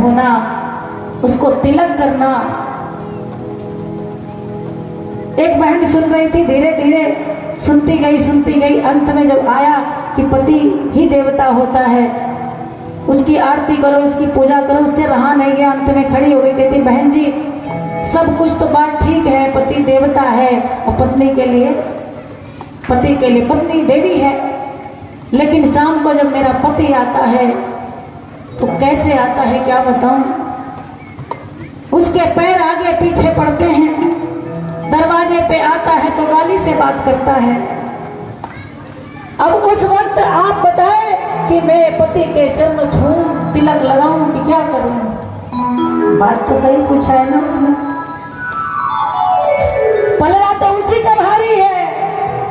होना, उसको तिलक करना। एक बहन सुन रही थी, धीरे धीरे सुनती गई, अंत में जब आया कि पति ही देवता होता है, उसकी आरती करो, उसकी पूजा करो, उससे रहा नहीं गया, अंत में खड़ी हो गई, कहती बहन जी सब कुछ तो बात ठीक है, पति देवता है और पत्नी के लिए पत्नी देवी है, लेकिन शाम को जब मेरा पति आता है तो कैसे आता है क्या बताऊं। उसके पैर आगे पीछे पड़ते हैं, दरवाजे पे आता है तो गाली से बात करता है। अब उस वक्त आप बताएं कि मैं पति के चरण छूऊं, तिलक लगाऊं कि क्या करूं। बात तो सही पूछा है ना उसने। पलड़ा तो उसी का भारी है,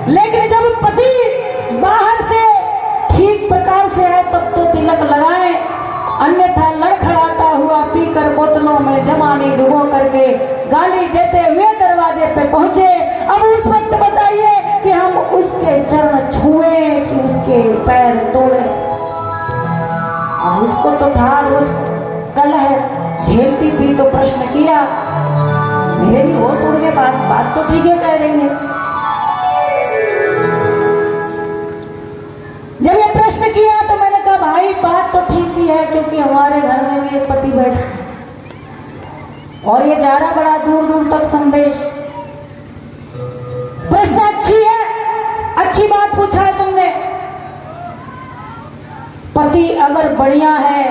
लेकिन जब पति बाहर से ठीक प्रकार से है तब तो तिलक लगाए, अन्यथा लड़खड़ाता हुआ पीकर बोतलों में जमानी डुबो करके गाली देते हुए दरवाजे पे पहुंचे। अब उस वक्त बताइए कि हम उसके चरण छुए कि उसके पैर तोड़े। अब उसको तो था रोज कल है, झेलती थी तो प्रश्न किया, मेरे भी होश उड़ गए, बात तो ठीक है कह रही है। जब ये प्रश्न किया तो मैंने कहा भाई बात तो ठीक ही है, क्योंकि हमारे घर में भी एक पति बैठा है और ये जा रहा बड़ा दूर दूर तक संदेश। प्रश्न अच्छी है, अच्छी बात पूछा है तुमने। पति अगर बढ़िया है,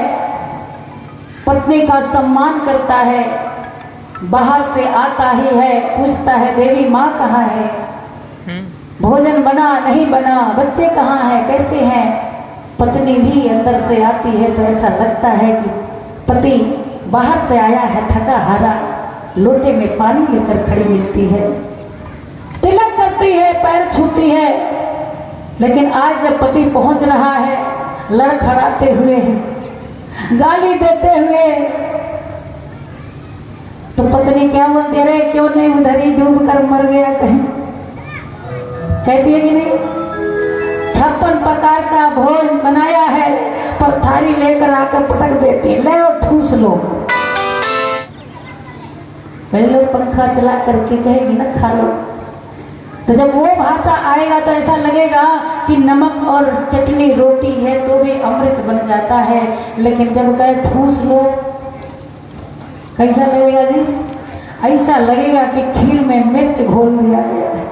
पत्नी का सम्मान करता है, बाहर से आता ही है, पूछता है देवी माँ कहाँ है, भोजन बना नहीं बना, बच्चे कहाँ हैं, कैसे हैं, पत्नी भी अंदर से आती है तो ऐसा लगता है कि पति बाहर से आया है थका हारा, लोटे में पानी लेकर खड़ी मिलती है, तिलक करती है, पैर छूती है। लेकिन आज जब पति पहुंच रहा है लड़खड़ाते हुए, गाली देते हुए, तो पत्नी क्या बोलती है, अरे क्यों नहीं उधर ही डूब कर मर गया कहीं, कहती है कि नहीं। 56 प्रकार का भोजन बनाया है पर थाली लेकर आकर पटक देती है, ले और ठूस लो। कई लोग पंखा चला करके कहेगी ना खा लो, तो जब वो भाषा आएगा तो ऐसा लगेगा कि नमक और चटनी रोटी है तो भी अमृत बन जाता है, लेकिन जब कहे ठूस लो कैसा लगेगा जी, ऐसा लगेगा कि खीर में मिर्च घोल दिया गया है।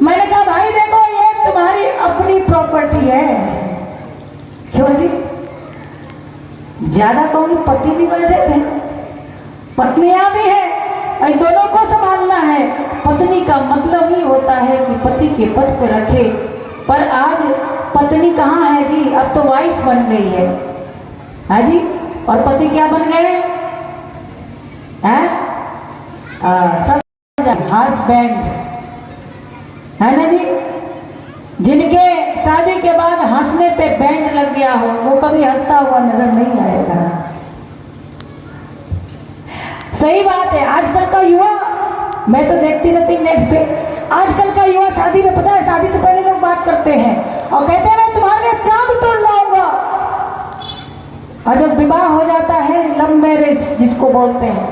मैंने कहा भाई देखो ये तुम्हारी अपनी प्रॉपर्टी है। क्यों जी, ज्यादा कौन, पति भी बैठे थे, पत्नियां भी है, इन दोनों को संभालना है। पत्नी का मतलब ही होता है कि पति के पद पे रखे, पर आज पत्नी कहाँ है जी, अब तो वाइफ बन गई है, हाँ जी, और पति क्या बन गए हैं, सब हस्बैंड है ना जी। जिनके शादी के बाद हंसने पे बैंड लग गया हो वो कभी हंसता हुआ नजर नहीं आएगा। सही बात है। आजकल का युवा, मैं तो देखती रहती नेट पे, आजकल का युवा शादी में, पता है शादी से पहले लोग बात करते हैं और कहते हैं मैं तुम्हारे लिए चांद तोड़ लाऊंगा, और जब विवाह हो जाता है, लव मैरिज जिसको बोलते हैं,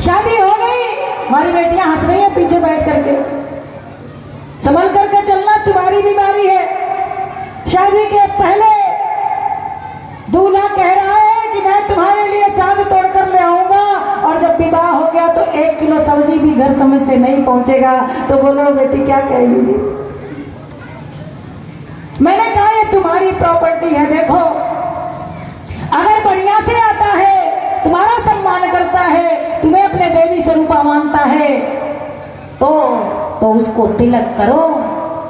शादी हो गई, हमारी बेटियां हंस रही हैं पीछे बैठ करके, संभल करके चलना तुम्हारी बीमारी है। शादी के पहले दूल्हा कह रहा है कि मैं तुम्हारे लिए चांद तोड़ कर ले आऊंगा, और जब विवाह हो गया तो 1 किलो सब्जी भी घर समय से नहीं पहुंचेगा, तो बोलो बेटी क्या कह लीजिए। मैंने कहा ये तुम्हारी प्रॉपर्टी है। देखो अगर बढ़िया से आता है, तुम्हारा सम्मान करता है, तुम्हें अपने देवी स्वरूपा मानता है, तो उसको तिलक करो,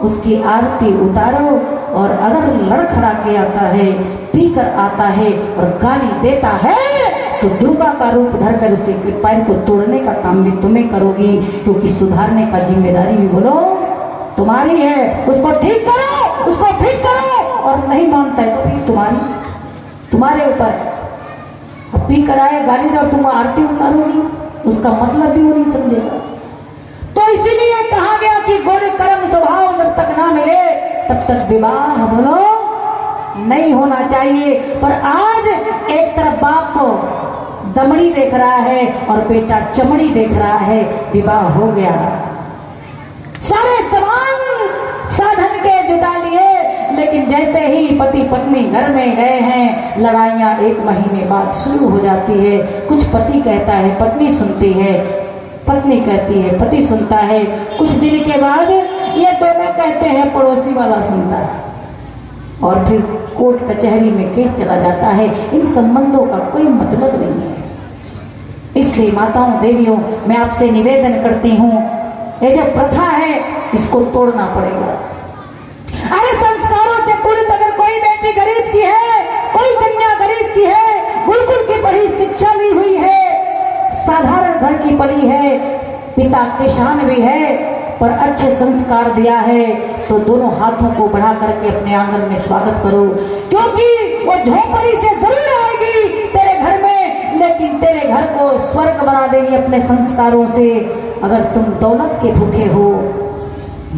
उसकी आरती उतारो। और अगर लड़खड़ा के आता है, पीकर आता है और गाली देता है, तो दुर्गा का रूप धरकर उसके पैर को तोड़ने का काम भी तुम्हें करोगी, क्योंकि सुधारने का जिम्मेदारी भी बोलो तुम्हारी है। उसको ठीक करो, उसको फिट करो, और नहीं मानता है तो फिर तुम्हारे ऊपर। अब पी कर आए, गाली दो, तुम आरती उतारोगी, उसका मतलब भी वो नहीं समझेगा। तो इसीलिए कहा गया कि गुण कर्म स्वभाव जब तक ना मिले तब तक विवाह बोलो नहीं होना चाहिए। पर आज एक तरफ बाप दमड़ी देख रहा है और बेटा चमड़ी देख रहा है, विवाह हो गया, सारे सामान साधन के जुटा लिए, लेकिन जैसे ही पति पत्नी घर में गए हैं, लड़ाइयां 1 महीने बाद शुरू हो जाती है। कुछ पति कहता है, पत्नी सुनती है, पत्नी कहती है, पति सुनता है। कुछ दिन के बाद ये दोनों कहते हैं, पड़ोसी वाला सुनता है, और फिर कोर्ट कचहरी में केस चला जाता है। इन संबंधों का कोई मतलब नहीं है। इसलिए माताओं देवियों, मैं आपसे निवेदन करती हूँ, ये जो प्रथा है इसको तोड़ना पड़ेगा। अरे संस्कारों से पूरित अगर कोई बेटी गरीब की है, कोई कन्या गरीब की है, गुरुकुल की पढ़ी शिक्षा ली हुई है, साधारण घर की पली है, पिता किसान भी है, पर अच्छे संस्कार दिया है, तो दोनों हाथों को बढ़ा करके अपने आंगन में स्वागत करो, क्योंकि वो झोपड़ी से जरूर आएगी तेरे घर में, लेकिन तेरे घर को स्वर्ग बना देगी अपने संस्कारों से। अगर तुम दौलत के भूखे हो,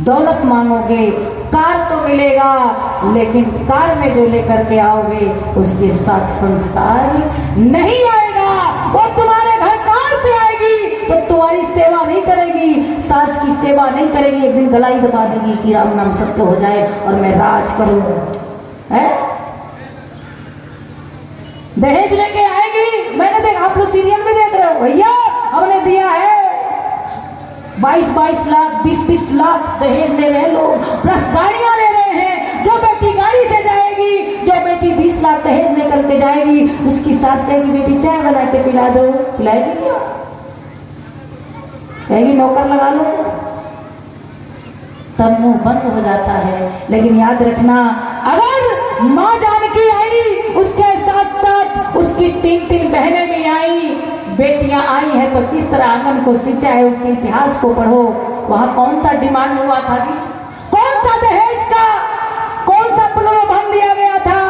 दौलत मांगोगे, कार तो मिलेगा, लेकिन कार में जो लेकर के आओगे उसके साथ संस्कार नहीं आएगा। वो तुम्हारे घर कार से आएगी तो तुम्हारी सेवा नहीं करेगी, सास की सेवा नहीं करेगी, एक दिन गलाई दबा देगी कि राम नाम सत्य हो जाए और मैं राज करूं। दहेज लेके आएगी, मैंने देखा, आप लोग सीरियल में देख रहे हो, भैया हमने दिया है 22 लाख 20 लाख दहेज ले रहे हैं लोग, प्लस गाड़ियां ले रहे हैं। जो बेटी गाड़ी से जाएगी, जो बेटी 20 लाख दहेज लेकर के जाएगी, उसकी सास कहेगी बेटी चाय बना के पिला दो, पिलाएगी क्या? कहेगी नौकर लगा लो, तब मुंह बंद हो जाता है। लेकिन याद रखना, अगर माँ जानकी आई, उसके साथ साथ उसकी 3 बहनें भी आई, बेटियां आई हैं, तो किस तरह आंगन को सिंचा है, उसके इतिहास को पढ़ो। वहां कौन सा डिमांड हुआ था जी? कौन सा दहेज का, कौन सा प्रलोभन दिया गया था?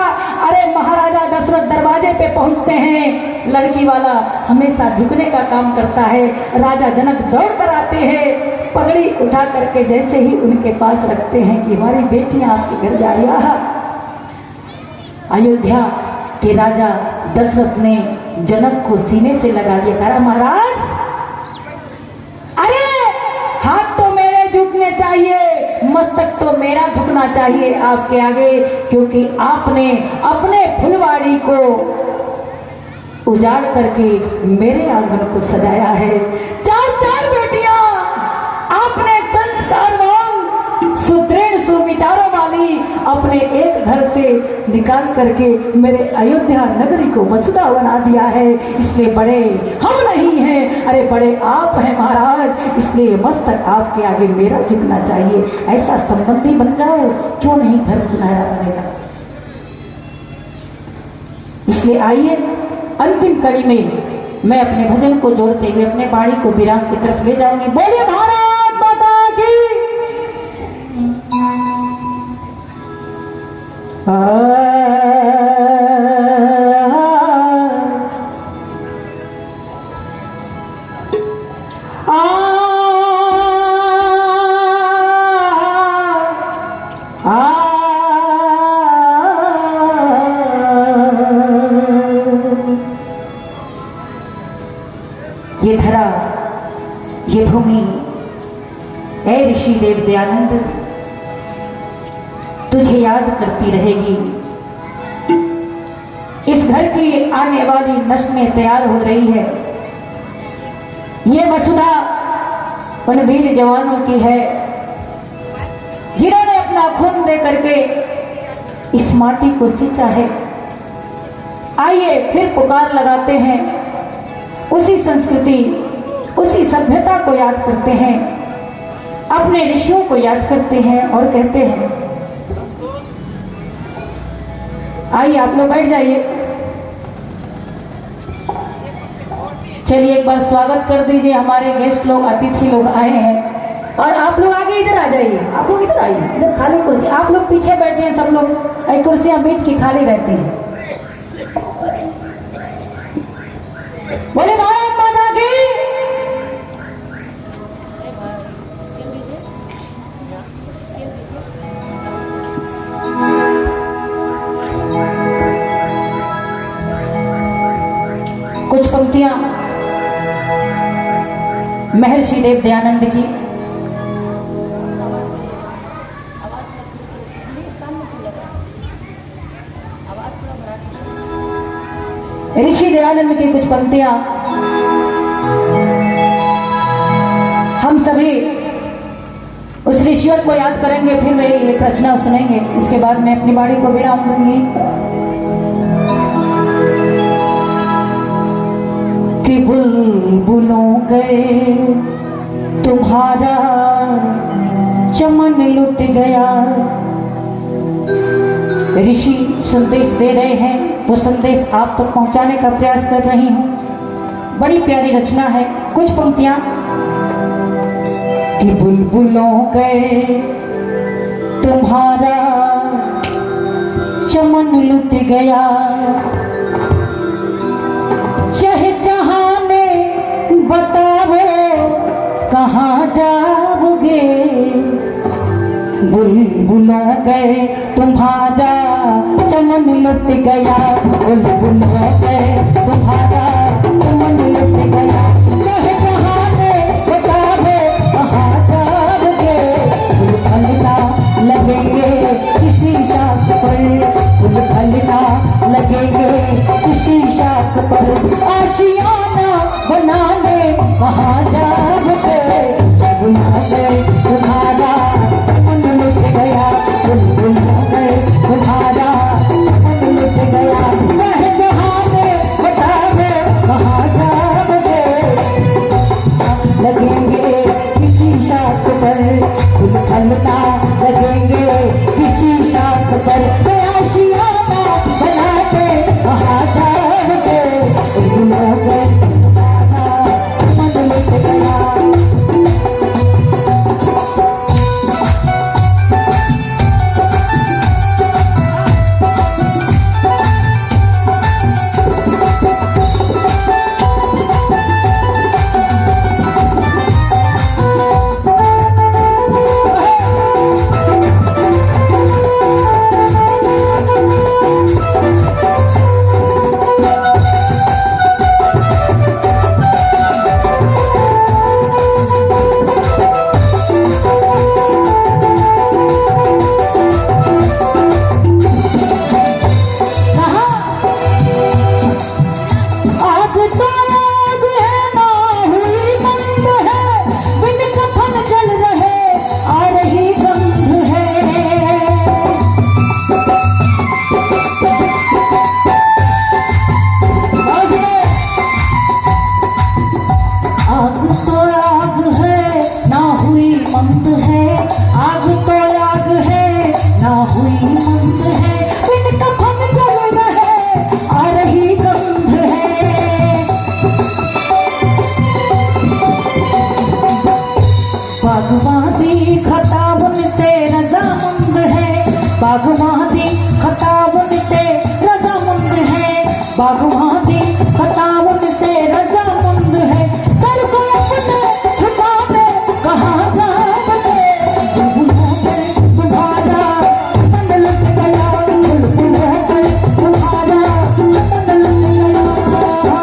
अरे महाराजा दशरथ दरवाजे पे पहुंचते हैं, लड़की वाला हमेशा झुकने का काम करता है, राजा जनक दौड़ कर आते हैं, पगड़ी उठा करके जैसे ही उनके पास रखते हैं कि हमारी बेटियां आपके घर जा रही है। अयोध्या के राजा दशरथ ने जनक को सीने से लगा लिया, कहा महाराज, अरे हाथ तो मेरे झुकने चाहिए, मस्तक तो मेरा झुकना चाहिए आपके आगे, क्योंकि आपने अपने फुलवाड़ी को उजाड़ करके मेरे आंगन को सजाया है। 4 बेटियां आपने संस्कारवान, सुदृढ़, सुविचारों वाली अपने एक घर से निकाल करके मेरे अयोध्या नगरी को वसुधा बना दिया है। इसलिए बड़े हम नहीं हैं, अरे बड़े आप हैं महाराज, इसलिए मस्तक आपके आगे मेरा झुकना चाहिए। ऐसा संबंधी बन जाओ, क्यों नहीं घर सुनहरा बनेगा। इसलिए आइए अंतिम कड़ी में मैं अपने भजन को जोड़ते हुए अपने बाणी को विराम की तरफ ले जाऊंगी। बोलिए भारत माता की। ये धरा, ये भूमि, ऐ ऋषि देव दयानंद, तुझे याद करती रहेगी। इस घर की आने वाली नस्लें तैयार हो रही है। ये वसुधा उन वीर जवानों की है जिन्होंने अपना खून दे करके इस माटी को सींचा है। आइए फिर पुकार लगाते हैं, उसी संस्कृति, उसी सभ्यता को याद करते हैं, अपने ऋषियों को याद करते हैं और कहते हैं। आइए आप लोग बैठ जाइए। चलिए एक बार स्वागत कर दीजिए, हमारे गेस्ट लोग, अतिथि लोग आए हैं। और आप लोग आगे इधर आ जाइए, आप लोग इधर आइए, इधर खाली कुर्सी, आप लोग पीछे बैठे हैं सब लोग, कुर्सियां बीच की खाली रहती हैं। बोले भारत माता की। कुछ पंक्तियां महर्षि देव दयानंद की। ऋषि दयानंद की कुछ पंक्तियां हम सभी उस ऋषियों को याद करेंगे, फिर मेरी एक रचना सुनेंगे, उसके बाद मैं अपनी बाणी को विराम दूंगी। कि बुलबुलों गए तुम्हारा चमन लुट गया। ऋषि संदेश दे रहे हैं, वो संदेश आप तक पहुंचाने का प्रयास कर रही हूं। बड़ी प्यारी रचना है, कुछ पंक्तियां। कि बुलबुलों गए तुम्हारा चमन लुट गया, शहजहां ने बताओ कहाँ जाओगे। बुलबुलों गए तुम्हारा चमन लुट गया, बुलबुलों गए तुम्हारा चमन लुट गया, शहजहां ने बताओ कहाँ जाओगे। फूल लगेंगे किसी शाख पर, फूल लगेंगे किसी शाख पर, आशियाना बनाने कहाँ जाओगे। बुलबुलों गए तुम्हारा चमन लुट गया, बुलबुलों गए तुम्हारा चमन लुट गया, शहजहां ने बताओ कहाँ जाओगे। लगेंगे किसी शाख पर, फूल खिलना लगेंगे किसी शाख पर, आशियाना बनाने कहाँ जाओगे। बुलबुलों गए तुम्हारा चमन लुट गया। बागवादी खताबन से रजामंद है, बागवादी खताबन से रजामंद है, बागवादी खताबन से रजामंद है, सर को अपने छुपाने कहाँ जाओगे। बुलबुलों गए तुम्हारा चमन लुट गया, बुलबुलों गए तुम्हारा चमन लुट गया।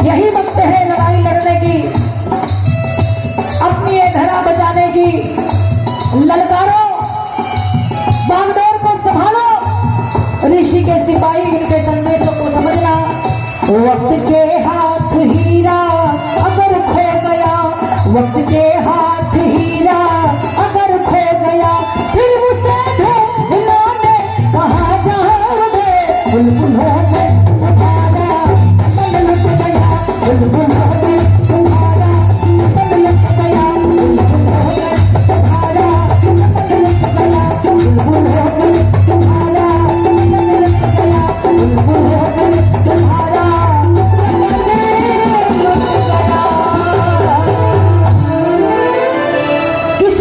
यही वक्त है लड़ाई लड़ने की, अपनी ये धरा बचाने की। ललकारो, बागडोर को संभालो, ऋषि के सिपाही उनके संदेशों को समझना। वक्त के हाथ हीरा अगर खो गया, वक्त के हाथ हीरा अगर खो गया, फिर उसे ढूंढना ने कहाँ जाओगे। बुलबुलों ने तुम्हारा मन लुट गया, बुलबुलों